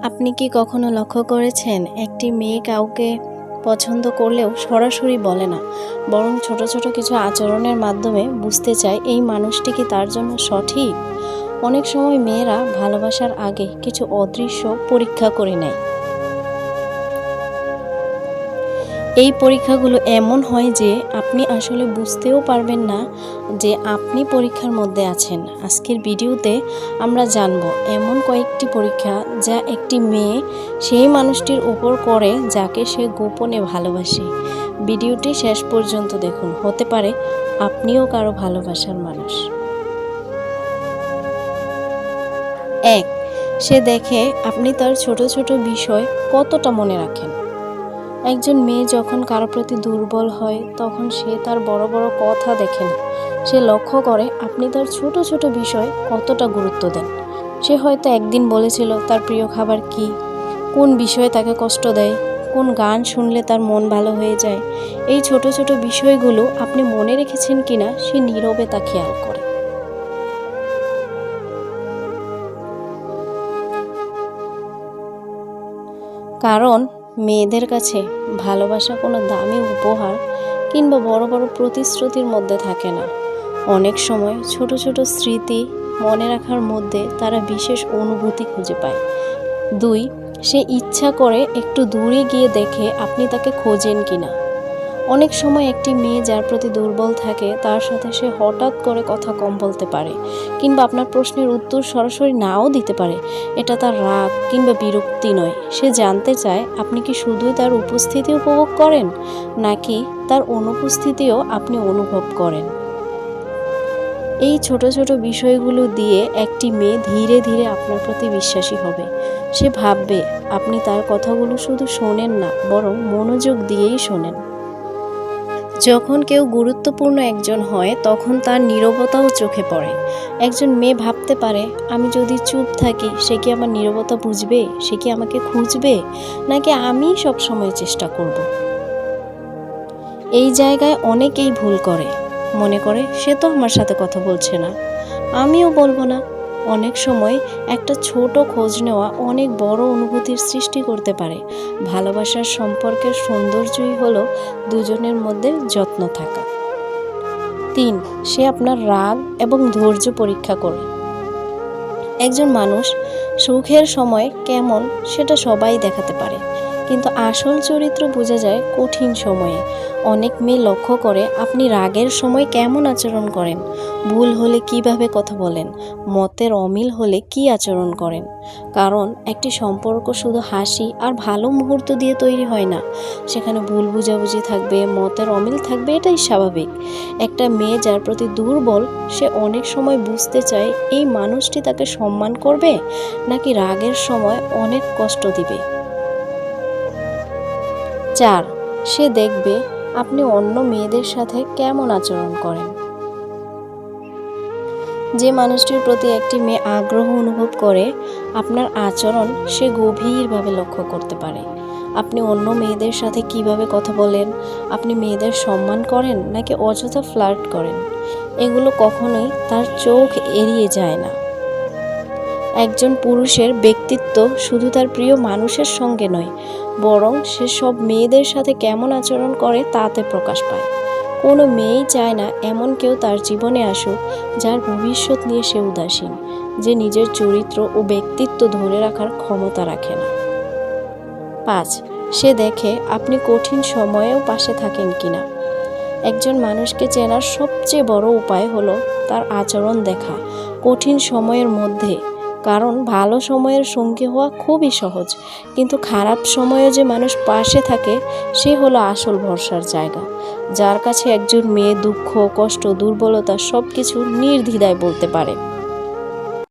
আপনি কি কখনো লক্ষ্য করেছেন একটি মেয়ে কাউকে পছন্দ করলেও সরাসরি বলে না, বরং ছোট ছোট কিছু আচরণের মাধ্যমে বুঝতে চায় এই মানুষটি কি তার জন্য সঠিক? অনেক সময় মেয়েরা ভালোবাসার আগে কিছু অদৃশ্য পরীক্ষা করে নেয়। এই পরীক্ষাগুলো এমন হয় যে আপনি আসলে বুঝতেও পারবেন না যে আপনি পরীক্ষার মধ্যে আছেন। আজকের ভিডিওতে আমরা জানব এমন কয়েকটি পরীক্ষা যা একটি মেয়ে সেই মানুষটির উপর করে যাকে সে গোপনে ভালোবাসে। ভিডিওটি শেষ পর্যন্ত দেখুন, হতে পারে আপনিও কারো ভালোবাসার মানুষ। 1. সে দেখে আপনি তার ছোট ছোট বিষয় কতটা মনে রাখেন। একজন মেয়ে যখন কারো প্রতি দুর্বল হয় তখন সে তার বড় বড় কথা দেখে না, সে লক্ষ্য করে আপনি তার ছোট ছোট বিষয় কতটা গুরুত্ব দেন। সে হয়তো একদিন বলেছিল তার প্রিয় খাবার কি, কোন বিষয়ে তাকে কষ্ট দেয়, কোন গান শুনলে তার মন ভালো হয়ে যায়। এই ছোট ছোট বিষয়গুলো আপনি মনে রেখেছেন কিনা সে নীরবে তা খেয়াল করে। কারণ মেয়েদের কাছে ভালোবাসা কোনো দামি উপহার কিংবা বড় বড় প্রতিশ্রুতির মধ্যে থাকে না। অনেক সময় ছোট ছোট স্মৃতি মনে রাখার মধ্যে তারা বিশেষ অনুভূতি খুঁজে পায়। 2. সে ইচ্ছা করে একটু দূরে গিয়ে দেখে আপনি তাকে খোঁজেন কিনা। অনেক সময় একটি মেয়ে যার প্রতি দুর্বল থাকে তার সাথে সে হঠাৎ করে কথা কম বলতে পারে, কিংবা আপনার প্রশ্নের উত্তর সরাসরি নাও দিতে পারে। এটা তার রাগ কিংবা বিরক্তি নয়, সে জানতে চায় আপনি কি শুধুই তার উপস্থিতি উপভোগ করেন নাকি তার অনুপস্থিতিও আপনি অনুভব করেন। এই ছোট ছোট বিষয়গুলো দিয়ে একটি মেয়ে ধীরে ধীরে আপনার প্রতি বিশ্বাসী হবে। সে ভাববে আপনি তার কথাগুলো শুধু শোনেন না, বরং মনোযোগ দিয়েই শোনেন। যখন কেউ গুরুত্বপূর্ণ একজন হয় তখন তার নীরবতাও চোখে পড়ে। একজন মেয়ে ভাবতে পারে আমি যদি চুপ থাকি সে কি আমার নীরবতা বুঝবে, সে কি আমাকে খুঁজবে, নাকি আমি সব সময় চেষ্টা করব। এই জায়গায় অনেকেই ভুল করে, মনে করে সে তো আমার সাথে কথা বলছে না, আমিও বলবো না। অনেক সময় একটা ছোট খোঁজ নেওয়া অনেক বড় অনুভূতির সৃষ্টি করতে পারে। ভালোবাসার সম্পর্কের সৌন্দর্যই হলো দুজনের মধ্যে যত্ন থাকা। 3. সে আপনার রাগ এবং ধৈর্য পরীক্ষা করে। একজন মানুষ সুখের সময় কেমন সেটা সবাই দেখাতে পারে, কিন্তু আসল চরিত্র বোঝা যায় কঠিন সময়ে। অনেক মেয়ে লক্ষ্য করে আপনি রাগের সময় কেমন আচরণ করেন, ভুল হলে কিভাবে কথা বলেন, মতের অমিল হলে কি আচরণ করেন। কারণ একটি সম্পর্ক শুধু হাসি আর ভালো মুহূর্ত দিয়ে তৈরি হয় না, সেখানে ভুল বুঝাবুঝি থাকবে, মতের অমিল থাকবে, এটাই স্বাভাবিক। একটা মেয়ে যার প্রতি দুর্বল সে অনেক সময় বুঝতে চায় এই মানুষটি তাকে সম্মান করবে নাকি রাগের সময় অনেক কষ্ট দিবে। 4. সে দেখবে আপনি অন্য মেয়েদের সাথে কেমন আচরণ করেন। যে মানুষটির প্রতি একটি মেয়ে আগ্রহ অনুভব করে আপনার আচরণ সে গভীরভাবে লক্ষ্য করতে পারে। আপনি অন্য মেয়েদের সাথে কিভাবে কথা বলেন, আপনি মেয়েদের সম্মান করেন নাকি অযথা ফ্লার্ট করেন, এগুলো কখনোই তার চোখ এড়িয়ে যায় না। একজন পুরুষের ব্যক্তিত্ব শুধু তার প্রিয় মানুষের সঙ্গে নয়, বরং সে সব মেয়েদের সাথে কেমন আচরণ করে তাতে প্রকাশ পায়। কোনো মেয়েই চায় না এমন কেউ তার জীবনে আসুক যার ভবিষ্যৎ নিয়ে সে উদাসীন, যে নিজের চরিত্র ও ব্যক্তিত্ব ধরে রাখার ক্ষমতা রাখে না। 5. সে দেখে আপনি কঠিন সময়েও পাশে থাকেন কিনা। একজন মানুষকে চেনার সবচেয়ে বড় উপায় হলো তার আচরণ দেখা কঠিন সময়ের মধ্যে। কারণ ভালো সময়ের সঙ্গী হওয়া খুবই সহজ, কিন্তু খারাপ সময়ে যে মানুষ পাশে থাকে সে হলো আসল ভরসার জায়গা, যার কাছে একজন মেয়ে দুঃখ, কষ্ট, দুর্বলতা সব কিছু নির্দ্বিধায় বলতে পারে।